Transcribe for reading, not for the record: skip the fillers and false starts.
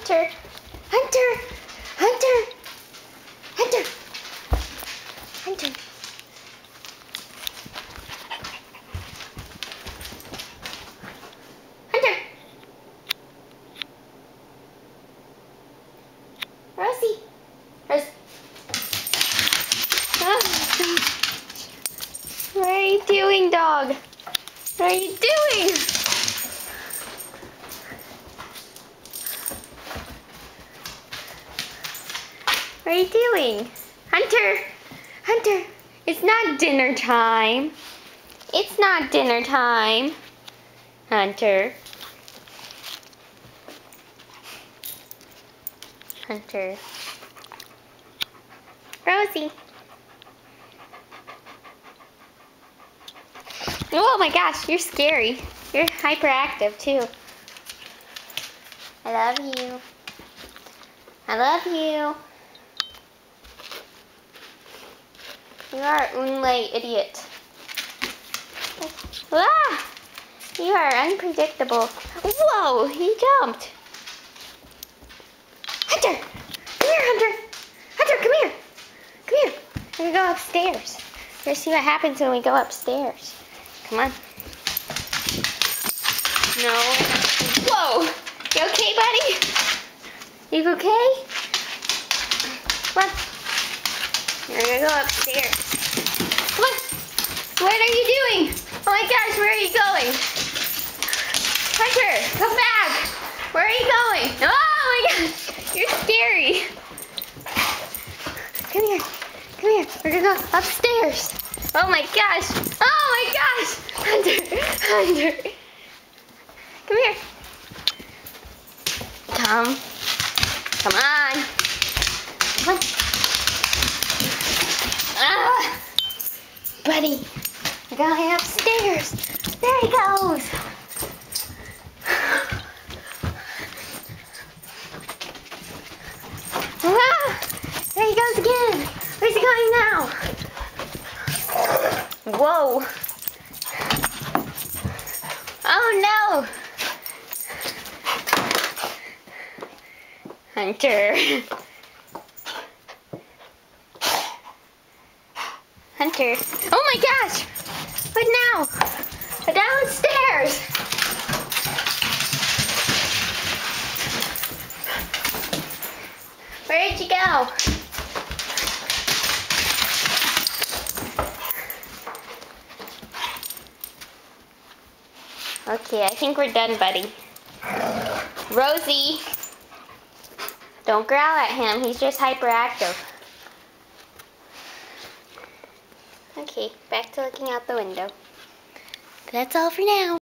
Hunter! Hunter! Hunter! Hunter! Hunter! Hunter! Rosie! Rosie! Oh. What are you doing, dog? What are you doing? What are you doing? Hunter! Hunter! It's not dinner time. It's not dinner time. Hunter. Hunter. Rosie. Oh my gosh, you're scary. You're hyperactive too. I love you. I love you. You are un idiot. Ah! You are unpredictable. Whoa, he jumped. Hunter! Come here, Hunter! Hunter, come here! Come here. We're gonna go upstairs. We're gonna see what happens when we go upstairs. Come on. No. Whoa! You okay, buddy? You okay? Come on. We're gonna go upstairs. Come on. What are you doing? Oh my gosh, where are you going? Hunter, come back. Where are you going? Oh my gosh, you're scary. Come here. Come here. We're gonna go upstairs. Oh my gosh. Oh my gosh. Hunter. Hunter. Come here. Come. Come on. Come on. Ah. Buddy. We're going upstairs. There he goes. Ah. There he goes again. Where's he going now? Whoa. Oh no. Hunter. Hunter. Oh my gosh. What now? Downstairs. Where did you go? Okay, I think we're done, buddy. Rosie! Don't growl at him, he's just hyperactive. Okay, back to looking out the window. That's all for now.